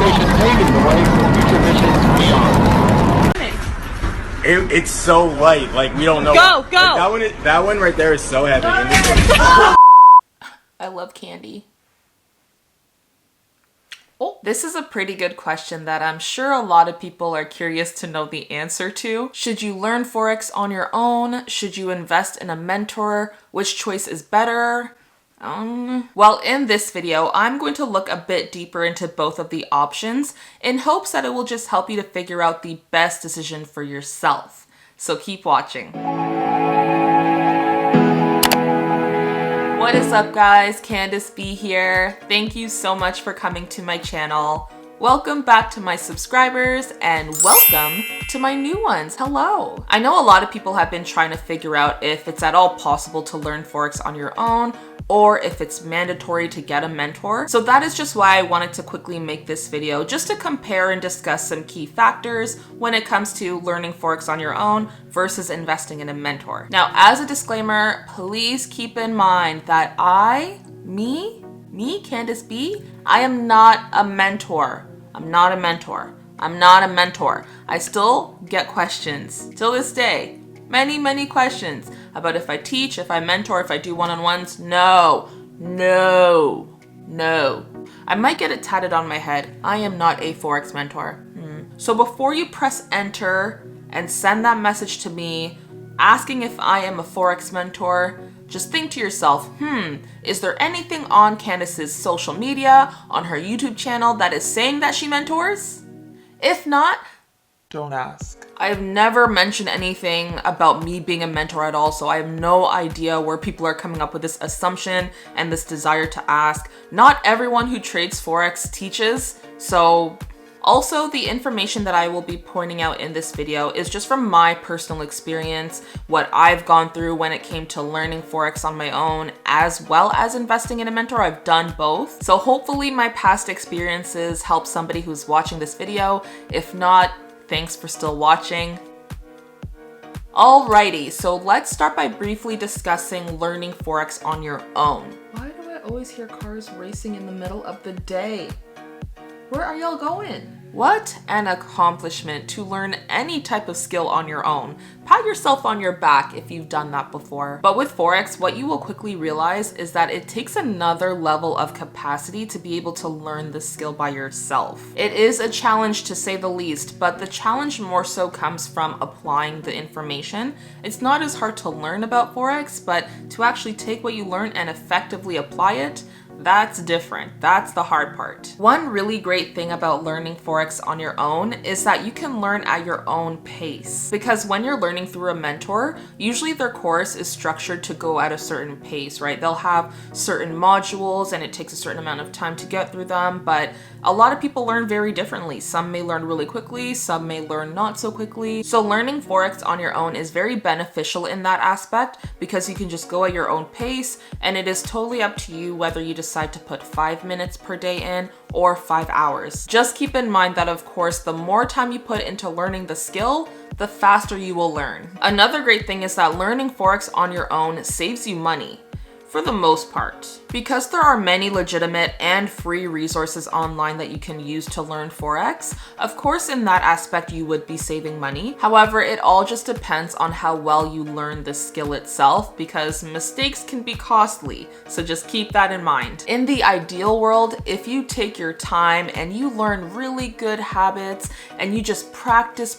information paving the way for future missions beyond. It's so light, like we don't know. Go! Like, that one right there is so heavy. I love candy. Oh, this is a pretty good question that I'm sure a lot of people are curious to know the answer to. Should you learn Forex on your own? Should you invest in a mentor? Which choice is better? Well, in this video, I'm going to look a bit deeper into both of the options in hopes that it will just help you to figure out the best decision for yourself. So keep watching. What is up, guys? Candace B here. Thank you so much for coming to my channel. Welcome back to my subscribers and welcome to my new ones. Hello. I know a lot of people have been trying to figure out if it's at all possible to learn Forex on your own or if it's mandatory to get a mentor. So that is just why I wanted to quickly make this video, just to compare and discuss some key factors when it comes to learning Forex on your own versus investing in a mentor. Now, as a disclaimer, please keep in mind that me, Candace B, I am not a mentor. I'm not a mentor. I'm not a mentor. I still get questions till this day. Many questions about if I teach, if I mentor, if I do one-on-ones. No. I might get it tatted on my head. I am not a Forex mentor. So before you press enter and send that message to me asking if I am a Forex mentor, just think to yourself, is there anything on Candace's social media, on her YouTube channel that is saying that she mentors? If not, don't ask. I've never mentioned anything about me being a mentor at all, so I have no idea where people are coming up with this assumption and this desire to ask. Not everyone who trades Forex teaches, so also, the information that I will be pointing out in this video is just from my personal experience, what I've gone through when it came to learning Forex on my own, as well as investing in a mentor. I've done both. So hopefully my past experiences help somebody who's watching this video. If not, thanks for still watching. Alrighty, so let's start by briefly discussing learning Forex on your own. Why do I always hear cars racing in the middle of the day? Where are y'all going? What an accomplishment to learn any type of skill on your own. Pat yourself on your back if you've done that before. But with Forex, what you will quickly realize is that it takes another level of capacity to be able to learn the skill by yourself. It is a challenge to say the least, but the challenge more so comes from applying the information. It's not as hard to learn about Forex, but to actually take what you learn and effectively apply it, that's different. That's the hard part. One really great thing about learning Forex on your own is that you can learn at your own pace. Because when you're learning through a mentor, usually their course is structured to go at a certain pace, right? They'll have certain modules and it takes a certain amount of time to get through them, but a lot of people learn very differently. Some may learn really quickly, some may learn not so quickly. So learning Forex on your own is very beneficial in that aspect because you can just go at your own pace and it is totally up to you whether you decide to put 5 minutes per day in or 5 hours. Just keep in mind that, of course, the more time you put into learning the skill, the faster you will learn. Another great thing is that learning Forex on your own saves you money. For the most part. Because there are many legitimate and free resources online that you can use to learn Forex, of course in that aspect you would be saving money. However, it all just depends on how well you learn the skill itself because mistakes can be costly, so just keep that in mind. In the ideal world, if you take your time and you learn really good habits and you just practice,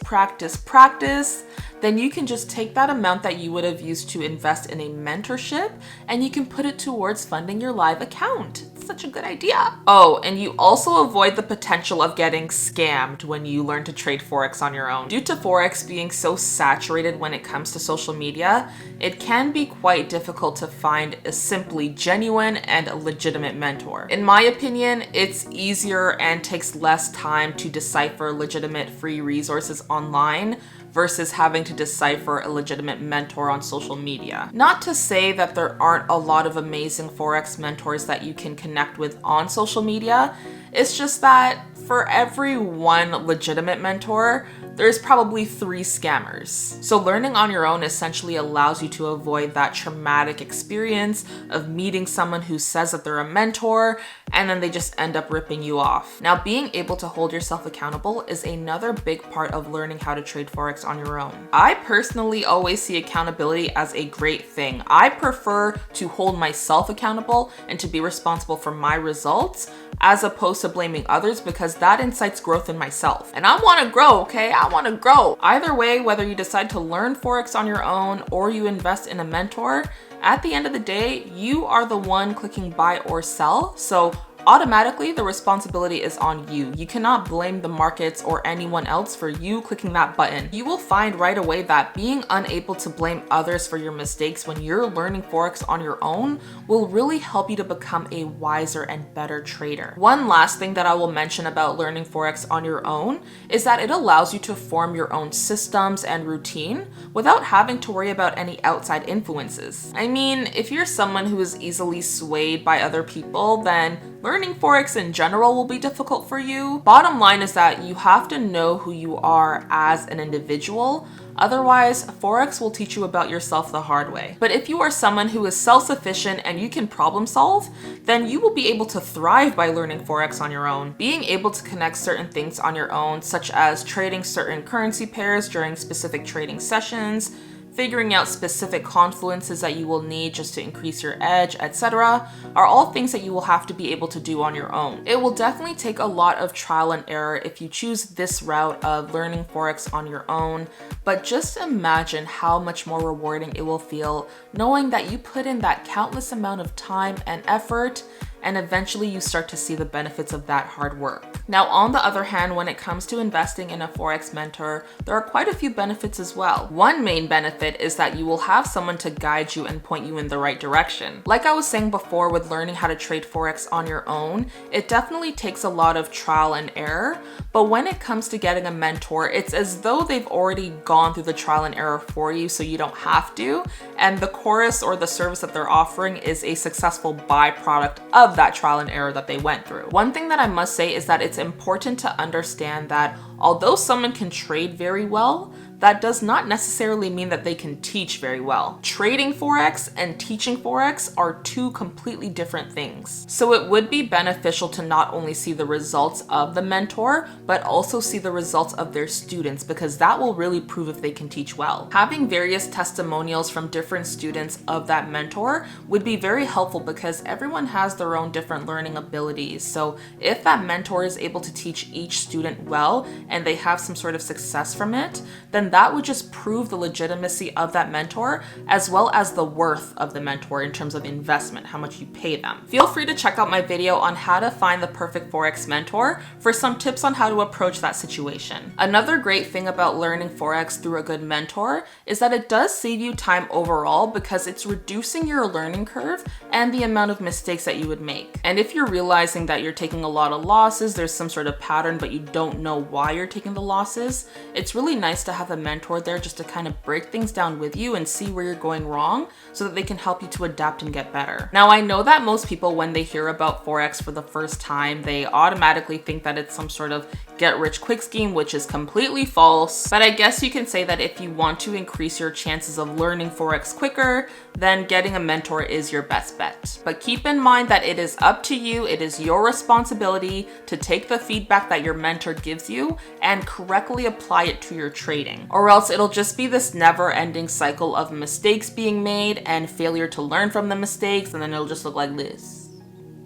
then you can just take that amount that you would have used to invest in a mentorship and you can put it towards funding your live account. It's such a good idea. Oh, and you also avoid the potential of getting scammed when you learn to trade Forex on your own. Due to Forex being so saturated when it comes to social media, it can be quite difficult to find a simply genuine and legitimate mentor. In my opinion, it's easier and takes less time to decipher legitimate free resources online versus having to decipher a legitimate mentor on social media. Not to say that there aren't a lot of amazing Forex mentors that you can connect with on social media, it's just that for every one legitimate mentor, there's probably 3 scammers. So learning on your own essentially allows you to avoid that traumatic experience of meeting someone who says that they're a mentor and then they just end up ripping you off. Now, being able to hold yourself accountable is another big part of learning how to trade Forex on your own. I personally always see accountability as a great thing. I prefer to hold myself accountable and to be responsible for my results as opposed to blaming others, because that incites growth in myself. And I want to grow, okay? I want to grow. Either way, whether you decide to learn Forex on your own or you invest in a mentor, at the end of the day, you are the one clicking buy or sell. So automatically, the responsibility is on you. You cannot blame the markets or anyone else for you clicking that button. You will find right away that being unable to blame others for your mistakes when you're learning Forex on your own will really help you to become a wiser and better trader. One last thing that I will mention about learning Forex on your own is that it allows you to form your own systems and routine without having to worry about any outside influences. I mean, if you're someone who is easily swayed by other people, then learning Forex in general will be difficult for you. Bottom line is that you have to know who you are as an individual. Otherwise, Forex will teach you about yourself the hard way. But if you are someone who is self-sufficient and you can problem solve, then you will be able to thrive by learning Forex on your own. Being able to connect certain things on your own, such as trading certain currency pairs during specific trading sessions, figuring out specific confluences that you will need just to increase your edge, etc., are all things that you will have to be able to do on your own. It will definitely take a lot of trial and error if you choose this route of learning Forex on your own, but just imagine how much more rewarding it will feel knowing that you put in that countless amount of time and effort, and eventually you start to see the benefits of that hard work. Now, on the other hand, when it comes to investing in a Forex mentor, there are quite a few benefits as well. One main benefit is that you will have someone to guide you and point you in the right direction. Like I was saying before, with learning how to trade Forex on your own, it definitely takes a lot of trial and error, but when it comes to getting a mentor, it's as though they've already gone through the trial and error for you, so you don't have to, and the course or the service that they're offering is a successful byproduct of that trial and error that they went through. One thing that I must say is that it's important to understand that although someone can trade very well, that does not necessarily mean that they can teach very well. Trading Forex and teaching Forex are two completely different things. So it would be beneficial to not only see the results of the mentor, but also see the results of their students, because that will really prove if they can teach well. Having various testimonials from different students of that mentor would be very helpful because everyone has their own different learning abilities. So if that mentor is able to teach each student well and they have some sort of success from it, then that would just prove the legitimacy of that mentor as well as the worth of the mentor in terms of investment, how much you pay them. Feel free to check out my video on how to find the perfect Forex mentor for some tips on how to approach that situation. Another great thing about learning Forex through a good mentor is that it does save you time overall because it's reducing your learning curve and the amount of mistakes that you would make. And if you're realizing that you're taking a lot of losses, there's some sort of pattern, but you don't know why you're taking the losses, it's really nice to have a mentor there just to kind of break things down with you and see where you're going wrong so that they can help you to adapt and get better. Now, I know that most people, when they hear about Forex for the first time, they automatically think that it's some sort of get rich quick scheme, which is completely false. But I guess you can say that if you want to increase your chances of learning Forex quicker, then getting a mentor is your best bet. But keep in mind that it is up to you, it is your responsibility to take the feedback that your mentor gives you and correctly apply it to your trading. Or else it'll just be this never-ending cycle of mistakes being made and failure to learn from the mistakes, and then it'll just look like this.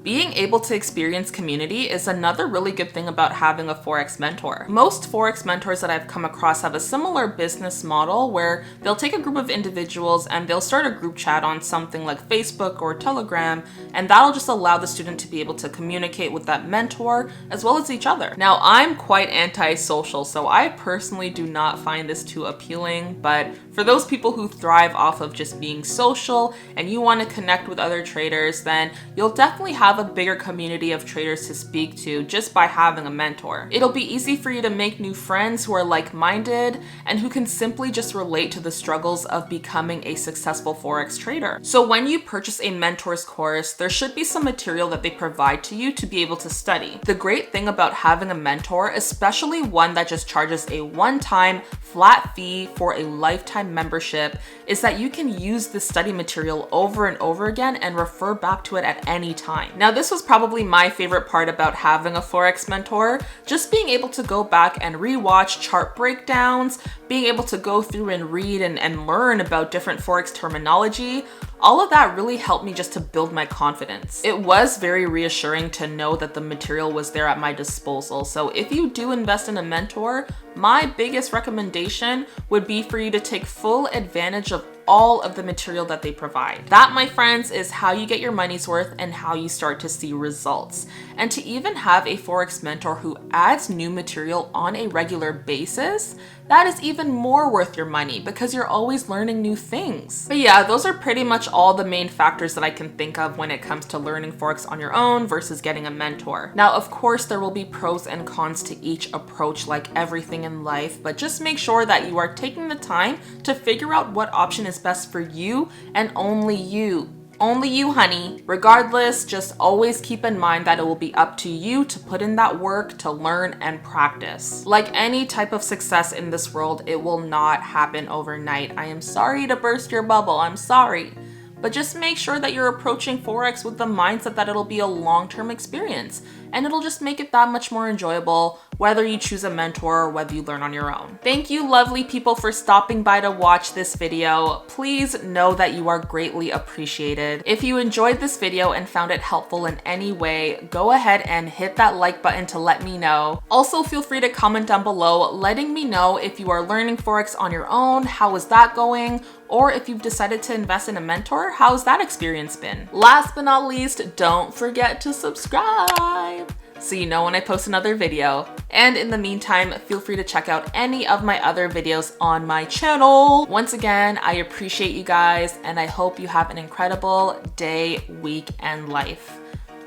Being able to experience community is another really good thing about having a Forex mentor. Most Forex mentors that I've come across have a similar business model where they'll take a group of individuals and they'll start a group chat on something like Facebook or Telegram, and that'll just allow the student to be able to communicate with that mentor as well as each other. Now, I'm quite anti-social, so I personally do not find this too appealing, but for those people who thrive off of just being social and you want to connect with other traders, then you'll definitely have have a bigger community of traders to speak to just by having a mentor. It'll be easy for you to make new friends who are like-minded and who can simply just relate to the struggles of becoming a successful Forex trader. So when you purchase a mentor's course, there should be some material that they provide to you to be able to study. The great thing about having a mentor, especially one that just charges a one-time flat fee for a lifetime membership, is that you can use the study material over and over again and refer back to it at any time. Now, this was probably my favorite part about having a Forex mentor, just being able to go back and rewatch chart breakdowns, being able to go through and read and learn about different Forex terminology. All of that really helped me just to build my confidence. It was very reassuring to know that the material was there at my disposal. So if you do invest in a mentor, my biggest recommendation would be for you to take full advantage of all of the material that they provide. That, my friends, is how you get your money's worth and how you start to see results. And to even have a Forex mentor who adds new material on a regular basis, that is even more worth your money because you're always learning new things. But yeah, those are pretty much all the main factors that I can think of when it comes to learning Forex on your own versus getting a mentor. Now, of course, there will be pros and cons to each approach like everything in life, but just make sure that you are taking the time to figure out what option is best for you and only you. Only you, honey. Regardless, just always keep in mind that it will be up to you to put in that work to learn and practice. Like any type of success in this world, it will not happen overnight. I am sorry to burst your bubble. I'm sorry. But just make sure that you're approaching Forex with the mindset that it'll be a long-term experience, and it'll just make it that much more enjoyable, whether you choose a mentor or whether you learn on your own. Thank you, lovely people, for stopping by to watch this video. Please know that you are greatly appreciated. If you enjoyed this video and found it helpful in any way, go ahead and hit that like button to let me know. Also, feel free to comment down below letting me know if you are learning Forex on your own, how is that going? Or if you've decided to invest in a mentor, how's that experience been? Last but not least, don't forget to subscribe so you know when I post another video. And in the meantime, feel free to check out any of my other videos on my channel. Once again, I appreciate you guys, and I hope you have an incredible day, week, and life.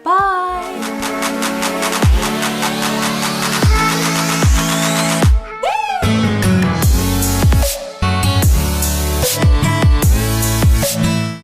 Bye!